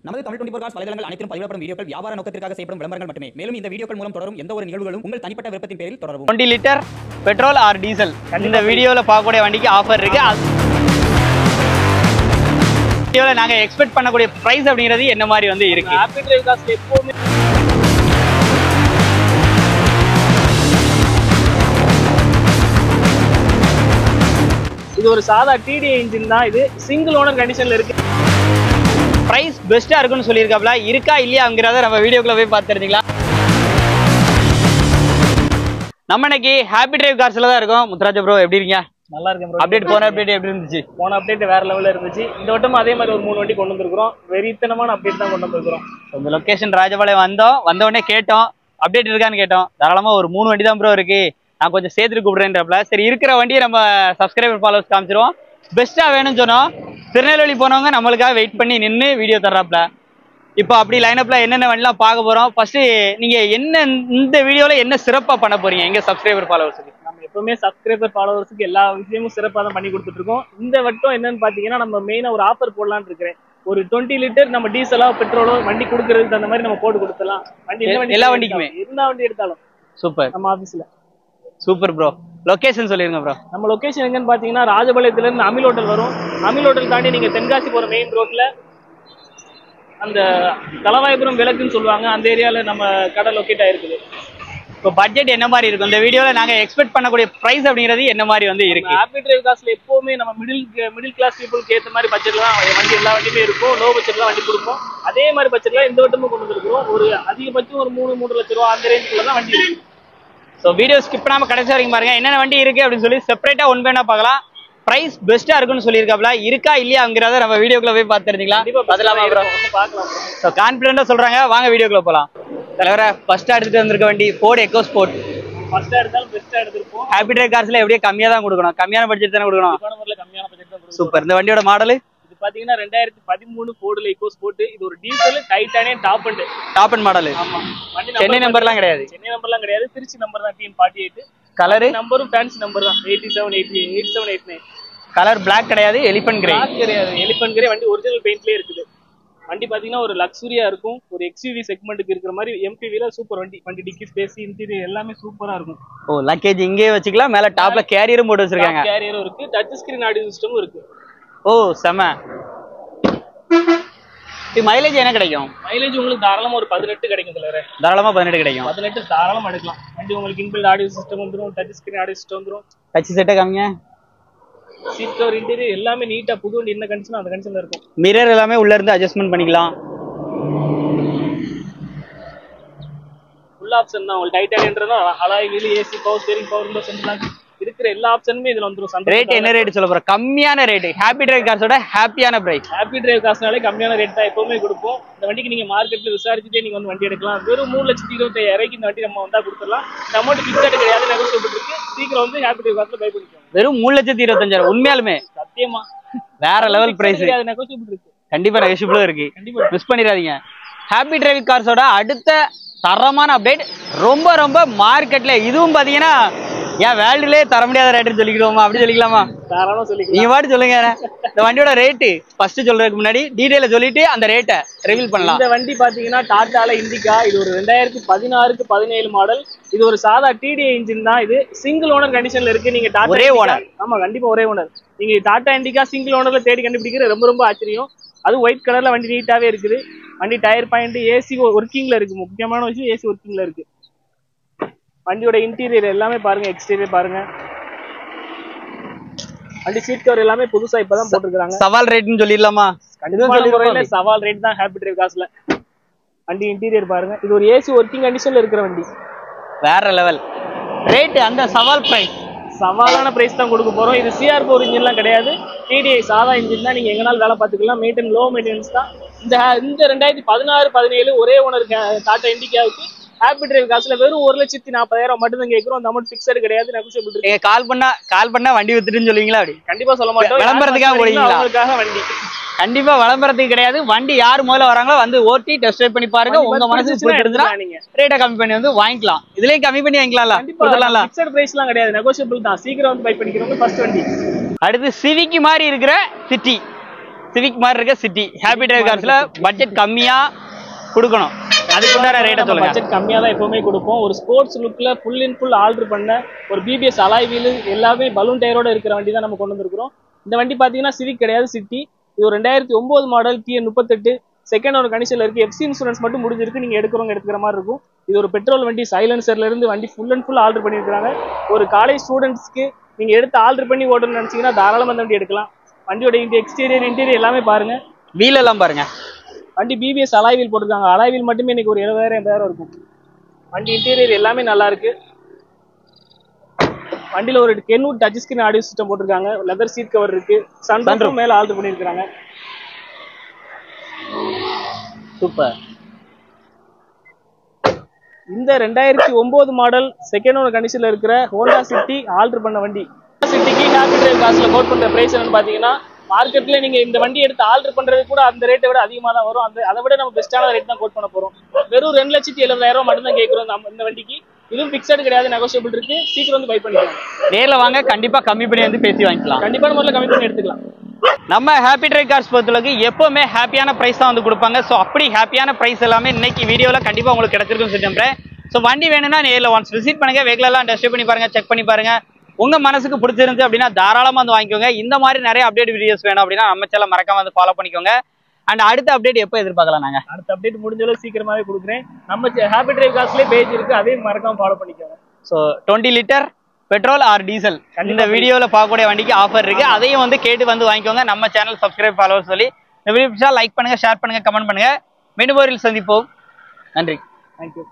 நமது தமிழ் 24 காஸ் வலைதளங்கள் அனைத்தும் பதிவிடப்படும் வீடியோக்கள் வியாபார நோக்கத்திற்காக செய்யப்படும் விளம்பரங்கள் மட்டுமே. மேலும் இந்த வீடியோக்கள் மூலம் தொடரும் எந்த ஒரு நிகழ்வுகளும் உங்கள் தனிப்பட்ட விருப்பத்தின் பேரில் தொடரவும். 20 லிட்டர் பெட்ரோல் ஆர் டீசல் இந்த வீடியோல பார்க்கக்கூடிய வண்டிக்கு ஆஃபர் இருக்கு. வீடியோல நாங்க எக்ஸ்பெக்ட் பண்ணக்கூடிய பிரைஸ் அப்படிங்கிறது என்ன மாதிரி வந்து இருக்கு? ஹாப்பி டிரைவ் காஸ்ல எப்பவுமே இது ஒரு சாதா டிடி இன்ஜின் தான். இது சிங்கிள் ஓனர் கண்டிஷன்ல இருக்கு. பிரைஸ் பெஸ்டா இருக்குன்னு சொல்லியிருக்காப்ல, இருக்கா இல்லையாங்கிறத நம்ம வீடியோக்குள்ள போய் பார்த்து தெரிஞ்சுக்கலாம். நம்ம இன்னைக்கு ஹாப்பி டிரைவ் கார்ஸ்ல தான் இருக்கோம். முத்துராஜா ப்ரோ எப்படி இருக்கீங்க? நல்லா இருக்கேன் ப்ரோ. அப்டேட் போன அப்டேட் எப்படி இருந்துச்சு? போன அப்டேட் வேற லெவல்ல இருந்துச்சு. இந்த வட்டம் அதே மாதிரி ஒரு 3 வண்டி கொண்டு வந்திருக்கிறோம். வெறித்தனமான அப்டேட் தான் கொண்டு வந்திருக்கிறோம். இந்த லொகேஷன் ராஜபாளையம் வந்த உடனே கேட்டோம் அப்டேட் இருக்கான்னு கேட்டோம். தாராளமா ஒரு 3 வண்டி தான் ப்ரோ இருக்கு, நான் கொஞ்சம் சேர்த்துட்டு கூப்பிடுறேன்றப்பல சரி இருக்கிற வண்டியை நம்ம சப்ஸ்கிரைபர் ஃபாலோவர்ஸ் காமிச்சிருவோம். பெஸ்ட்டா வேணும்னு சொன்னோம். திருநெல்வேலி போனவங்க நம்மளுக்காக வெயிட் பண்ணி நின்று வீடியோ தர்றாப்ல. இப்போ அப்படி லைனப்ல என்னென்ன வண்டிலாம் பார்க்க போறோம். ஃபர்ஸ்ட் நீங்க என்ன இந்த வீடியோல என்ன சிறப்பா பண்ண போறீங்க எங்க சப்ஸ்கிரைபர் ஃபாலோவர்ஸுக்கு? நம்ம எப்பவுமே சப்ஸ்கிரைபர் ஃபாலோவர்ஸுக்கு எல்லா விஷயமும் சிறப்பாக தான் பண்ணி கொடுத்துட்டு இருக்கோம். இந்த வட்டம் என்னன்னு பாத்தீங்கன்னா நம்ம மெயினா ஒரு ஆஃபர் போடலான்னு இருக்கிறேன். ஒரு 20 லிட்டர் நம்ம டீசலோ பெட்ரோலோ வண்டி கொடுக்கறதுக்கு அந்த மாதிரி நம்ம போட்டு கொடுத்துலாம். வண்டி எல்லா வண்டிக்குமே எல்லா வண்டி எடுத்தாலும் சூப்பர். நம்ம ஆபீஸ்ல சூப்பர் ப்ரோ. லொகேஷன் சொல்லிருங்க ப்ரோ. நம்ம லொகேஷன் எங்கன்னு பாத்தீங்கன்னா ராஜபாளையத்துல இருந்து அமில் ஹோட்டல் வரும். அமில் ஹோட்டல் தாண்டி நீங்க தென்காசி போற மெயின் ரோட்ல அந்த தலவாய்புரம் விளக்குன்னு சொல்லுவாங்க, அந்த ஏரியால நம்ம கடை லொக்கேட் ஆயிருக்குது. இப்போ பட்ஜெட் என்ன மாதிரி இருக்கும்? இந்த வீடியோல நாங்க எக்ஸ்பெக்ட் பண்ணக்கூடிய பிரைஸ் அப்படிங்கிறது என்ன மாதிரி வந்து இருக்கு? ஹாப்பி டிரைவ் காஸ்ல எப்பவுமே நம்ம மிடில் கிளாஸ் பீப்புளுக்கு ஏற்ற மாதிரி பட்ஜெட்ல தான் வண்டி எல்லா வண்டியுமே இருக்கும். லோ பட்ஜெட்ல வண்டி கொடுப்போம். அதே மாதிரி பட்ஜெட்ல இந்த வட்டமும் கொண்டு வந்துருக்கோம். ஒரு அதிகபட்சம் ஒரு 3 லட்சம் ரூபா அந்த ரேஞ்சுக்குள்ள தான் வண்டி இருக்கு. ஸோ வீடியோ ஸ்கிப் பண்ணாம கடைசி வரைக்கும் பாருங்க. என்னென்ன வண்டி இருக்கு அப்படின்னு சொல்லி செப்பரேட்டா ஒன் பை ஒன்னா பார்க்கலாம். பிரைஸ் பெஸ்டா இருக்குன்னு சொல்லியிருக்காப்ல, இருக்கா இல்லையாங்கிறத நம்ம வீடியோக்குள்ள போய் பார்த்து தெரிஞ்சுக்கலாம். பார்க்கலாம். ஸோ கான்ஃபிடென்ட்டா சொல்றாங்க, வாங்க வீடியோக்குள்ள போலாம். தலைவரை ஃபர்ஸ்டா எடுத்துட்டு வந்திருக்க வண்டி ஃபோர்டு எக்கோ ஸ்போர்ட். ஃபர்ஸ்டா எடுத்தாலும் பெஸ்டா எடுத்துருப்போம். ஹாப்பி டிரைவ் கார்ஸ்ல எப்படியே கம்மியா தான் கொடுக்கணும், கம்மியான பட்ஜெட் தானே கொடுக்கணும். கம்மியான பட்ஜெட் தான். சூப்பர். இந்த வண்டியோட மாடல் இது பாத்தீங்கன்னா 2013 ஃபோர்டு எக்கோ ஸ்போர்ட். இது ஒரு diesel titanium top and model. ஆமா. வண்டி சென்னை நம்பர்லாம் கிடையாது. சென்னை நம்பர்லாம் கிடையாது, திருச்சி நம்பர் தான். TN48. கலர் நம்பரும் ஃபேன்சி நம்பர் தான். 8789. கலர் பிளாக் கிடையாது, எலிபென்ட் கிரே கிடையாது, எலிபென்ட் கிரே. வண்டி ஒரிஜினல் பெயிண்ட்லயே இருக்குது. வண்டி பாத்தீங்கன்னா ஒரு லக்ஸுரியா இருக்கும். ஒரு எக்ஸ்யூவி செக்மெண்ட்டுக்கு இருக்கிற மாதிரி MPV-ல சூப்பர் வண்டி. வண்டி டிக்கி ஸ்பேஸ், இன்டீரியர் எல்லாமே சூப்பரா இருக்கும். ஓ, லக்கேஜ் இங்கே வச்சுக்கலாம். மேல டாப்ல கேரியரும் போட்டு வச்சிருக்காங்க. கேரியரும் இருக்கு, டச் ஸ்கிரீன் ஆடியோ சிஸ்டமும் இருக்கு. ஓ செம. மைலேஜ் என்ன கிடைக்கும்? மைலேஜ் உங்களுக்கு தாராளமா ஒரு 18 கிடைக்கும். தாராளமா 18 கிடைக்கும். 18 தாராளமா எடுக்கலாம். வண்டி உங்களுக்கு இன்பில்ட் ஆடியோ சிஸ்டம் வந்துரும், டச் ஸ்கிரீன் ஆடியோ சிஸ்டம் வந்துரும். டச் செட்டை காமிங்க. சீட் கவர், இன்டீரியர் எல்லாமே நீட்டா புது வண்டி என்ன கண்டிஷன் அந்த கண்டிஷன்ல இருக்கும். மிரர் எல்லாமே உள்ள இருந்து அட்ஜஸ்ட்மென்ட் பண்ணிக்கலாம். ஃபுல் ஆப்ஷன் தான். உங்களுக்கு டைட்டானியம்ன்றதா alloy wheel, AC, power steering, power window, central இருக்கிற எல்லா ஆப்ஷனுமே இதுல வந்துரும். ரேட் என்ன ரேட் சொல்ல போற? கம்மியான ரேட். ஹாப்பி டிரைவ் கார்ஸோட ஹாப்பியான பிரைஸ். ஹாப்பி டிரைவ் காசுனாலே கம்மியான ரேட் தான் எப்பவுமே கொடுப்போம். இந்த வண்டிக்கு நீங்க மார்க்கெட்ல விசாரிச்சுட்டே நீங்க வந்து வண்டி எடுக்கலாம். வெறும் 3,25,000 இந்த வண்டி நம்ம வந்தா கொடுத்துடலாம். இந்த அமௌண்ட் ஃபிக்ஸட் கிடையாது, நெகோஷியபிள் இருக்கு. சீக்கிரம் வந்து ஹாப்பி டிரைவ் காசுல பை பண்ணிக்கோங்க. வெறும் 3,25,000. உண்மையாலுமே சத்தியமா வேற லெவல் பிரைஸ். நெகோஷியபிள் இருக்கு. கண்டிப்பா நெகோஷியபிளும் இருக்கு. கண்டிப்பா மிஸ் பண்ணிடாதீங்க. ஹாப்பி டிரைவ் கார்ஸோட அடுத்த தரமான அப்டேட் ரொம்ப மார்க்கெட்ல இதுவும் பாத்தீங்கன்னா ஏன் வேர்ல்டுலயே தர முடியாத ரேட்டுன்னு சொல்லிக்கிறோமா? அப்படி சொல்லிக்கலாமா? தாராளமா சொல்லிக்கலாம். நீங்க பாட்டு சொல்லுங்க. இந்த வண்டியோட ரேட்டு ஃபர்ஸ்ட் சொல்றதுக்கு முன்னாடி டீடைல சொல்லிட்டு அந்த ரேட்டை ரிவீல் பண்ணலாம். இந்த வண்டி பாத்தீங்கன்னா டாடால இண்டிகா. இது ஒரு 2016-17 மாடல். இது ஒரு சாதா டிடி இன்ஜின் தான். இது சிங்கிள் ஓனர் கண்டிஷன்ல இருக்கு. நீங்க டாடா ஒரே ஓனர். ஆமா, கண்டிப்பா ஒரே ஓனர். நீங்க டாடா இண்டிகா சிங்கிள் ஓனர்ல தேடி கண்டுபிடிக்கிறது ரொம்ப ஆச்சரியம். அது ஒயிட் கலர்ல வண்டி நீட்டாவே இருக்குது. வண்டி டயர் பாயிண்ட், ஏசி ஒர்க்கிங்ல இருக்கு. முக்கியமான விஷயம் ஏசி ஒர்க்கிங்ல இருக்கு. வண்டியோட இன்டீரியர் எல்லாமே பாருங்க, எக்ஸ்டீரியர் பாருங்க. வண்டி சீட் கவர் எல்லாமே புதுசா இப்பதான் போட்டுருக்காங்க. சவால் ரேட்னு சொல்லிடலாமா? கண்டிப்பா சவால் ரேட் தான் ஹாப்பி டிரைவ் காசுல. வண்டி இன்டீரியர் பாருங்க. இது ஒரு ஏசி ஒர்க்கிங் கண்டிஷன்ல இருக்கிற வண்டி. வேற லெவல் ரேட். அந்த சவால் பிரைஸ் சவாலான பிரைஸ் தான் கொடுக்க போறோம். இது CR4 இன்ஜின்லாம் கிடையாது, TDI சாதா இன்ஜின் தான். நீங்க எங்கனாலும் வேலை பார்த்துக்கலாம். லோ மெயின்டெனன்ஸ் தான். இந்த 2016-17 ஒரே ஓனர் டாடா இண்டிகாவுக்கு ஹாப்பி டிரைவ் காசுல வெறும் 1,40,000 மட்டும் தான் கேட்கிறோம். அந்த அமௌண்ட் ஃபிக்ஸட் கிடையாது, நெகோஷியபிள் இருக்கு. நீங்க கால் பண்ணா வண்டி வித்துட்டுன்னு சொல்லுவீங்களா? அப்படி கண்டிப்பா சொல்ல மாட்டோம். விளம்பரத்துக்காக போடுவீங்களா? உங்களுக்காக வண்டி கண்டிப்பா விளம்பரத்துக்கு கிடையாது. வண்டி யார் முதல்ல வராங்களோ வந்து ஓட்டி டெஸ்ட் ட்ரைவ் பண்ணி பாருங்க. உங்க மனசுக்கு பிடிச்சிருந்தா ரேட்டை கம்மி பண்ணி வந்து வாங்கிக்கலாம். இதுலயும் கம்மி பண்ணி வாங்கிக்கலாம்ல. ஃபிக்ஸட் பிரைஸ்லாம் கிடையாது, நெகோஷியபிள் தான். சீக்கிரம் வந்து பை பண்ணிக்கிறவங்க ஃபர்ஸ்ட் வண்டி. அடுத்து சிவிக்கு மாதிரி இருக்கிற சிட்டி. சிவிக் மாதிரி இருக்க சிட்டி ஹாப்பி டிரைவ் கார்ஸ்ல பட்ஜெட் கம்மியா கொடுக்கணும். அதுக்குண்டான ரேட்டை சொல்லுங்க. பட்ஜெட் கம்மியா தான் எப்பவுமே கொடுப்போம். ஒரு ஸ்போர்ட்ஸ் லுக்ல ஃபுல் அண்ட் ஃபுல் ஆல்டர் பண்ண ஒரு பிபிஎஸ் அலாய் வீல் எல்லாமே பலூன் டயரோட இருக்கிற வண்டி தான் நம்ம கொண்டு வந்திருக்கிறோம். இந்த வண்டி பாத்தீங்கன்னா சிவிக் கிடையாது, சிட்டி. இது ஒரு 2009 மாடல் TN 38 செகண்ட் ஒரு கண்டிஷன்ல இருக்கு. எஃப்சி இன்சூரன்ஸ் மட்டும் முடிஞ்சிருக்கு. நீங்க எடுக்கிறவங்க எடுக்கிற மாதிரி இருக்கும். இது ஒரு பெட்ரோல் வண்டி. சைலன்சர்ல இருந்து வண்டி ஃபுல் அண்ட் ஃபுல் ஆல்டர் பண்ணிருக்காங்க. ஒரு காலேஜ் ஸ்டூடெண்ட்ஸ்க்கு நீங்க எடுத்து ஆல்டர் பண்ணி ஓடணும்னு நினைச்சீங்கன்னா தாராளமா அந்த வண்டி எடுக்கலாம். வண்டியோட எக்ஸ்டீரியர் இன்டீரியர் எல்லாமே பாருங்க. வீல் எல்லாம் பாருங்க. வண்டி பிபிஎஸ் அலாய் வீல் போட்டிருக்காங்க. அலாய் வீல் மட்டுமே இன்னைக்கு ஒரு 70,000-80,000 இருக்கும். வண்டி இன்டீரியர் எல்லாமே நல்லா இருக்கு. வண்டியில ஒரு Kenwood touch screen audio system போட்டிருக்காங்க. லெதர் சீட் கவர் இருக்கு. சன்ரூஃப் மேல ஆல்டர் பண்ணிருக்காங்க. சூப்பர். இந்த 2009 மாடல் செகண்ட் ஓனர் கண்டிஷன்ல இருக்கிற ஹோண்டா சிட்டி ஆல்டர் பண்ண வண்டி. சிட்டிக்கு ஹாப்பி டிரைவ் கார்ஸ்ல கோட் பண்ற பிரைஸ் என்னன்னு பாத்தீங்கன்னா, மார்க்கெட்ல நீங்க இந்த வண்டி எடுத்து ஆல்டர் பண்றது கூட அந்த ரேட்டை விட அதிகமா தான் வரும். அதை விட நம்ம பெஸ்டான ரேட் தான் கோட் பண்ண போறோம். வெறும் 2,70,000 மட்டும் தான் கேட்கிறோம் நம்ம இந்த வண்டிக்கு. இதுவும் பிக்சட் கிடையாது, நெகோஷியபிள் இருக்கு. சீக்கிரம் வந்து பை பண்ணிக்கலாம். நேர்ல வாங்க, கண்டிப்பா கம்மி பண்ணி வந்து பேசி வாங்கிக்கலாம். கண்டிப்பான முறையில் கம்மி பண்ணி எடுத்துக்கலாம். நம்ம ஹாப்பி டிரைவ் கார்ஸ் பொறுத்தளவுக்கு எப்பவுமே ஹாப்பியான பிரைஸ் தான் வந்து கொடுப்பாங்க. ஸோ அப்படி ஹாப்பியான பிரைஸ் எல்லாமே இன்னைக்கு வீடியோவில் கண்டிப்பாக உங்களுக்கு கிடைச்சிருக்குன்னு சொல்லி நம்புறேன். ஸோ வண்டி வேணும்னா நேரில் ஒன்ஸ் விசிட் பண்ணுங்க. வெஹிக்கிள் எல்லாம் டெஸ்ட் பண்ணி பாருங்க, செக் பண்ணி பாருங்க. உங்க மனசுக்கு பிடிச்சிருந்து அப்படின்னா தாராளமாக வந்து வாங்கிக்கோங்க. இந்த மாதிரி நிறைய அப்டேட் வீடியோஸ் வேணும் அப்படின்னா நம்ம சேனல் மறக்காம வந்து ஃபாலோ பண்ணிக்கோங்க. அண்ட் அடுத்த அப்டேட் எப்போ எதிர்பார்க்கலாம்? நாங்கள் அடுத்த அப்டேட் முடிஞ்சளவு சீக்கிரமாவே கொடுக்குறேன். நம்ம ஹாப்பி டிரைவ் கார்ஸ்லேயே பேஜ் இருக்கு, அதையும் மறக்காம ஃபாலோ பண்ணிக்கோங்க. So 20 litre petrol R diesel இந்த வீடியோவில் பார்க்கக்கூடிய வண்டிக்கு ஆஃபர் இருக்கு. அதையும் வந்து கேட்டு வந்து வாங்கிக்கோங்க. நம்ம சேனல் சப்ஸ்கிரைப் ஃபாலோவர் சொல்லி இந்த வீடியோ லைக் பண்ணுங்க, ஷேர் பண்ணுங்க, கமெண்ட் பண்ணுங்க. மீண்டும் ஒரு சந்திப்போம். நன்றி. தேங்க்யூ.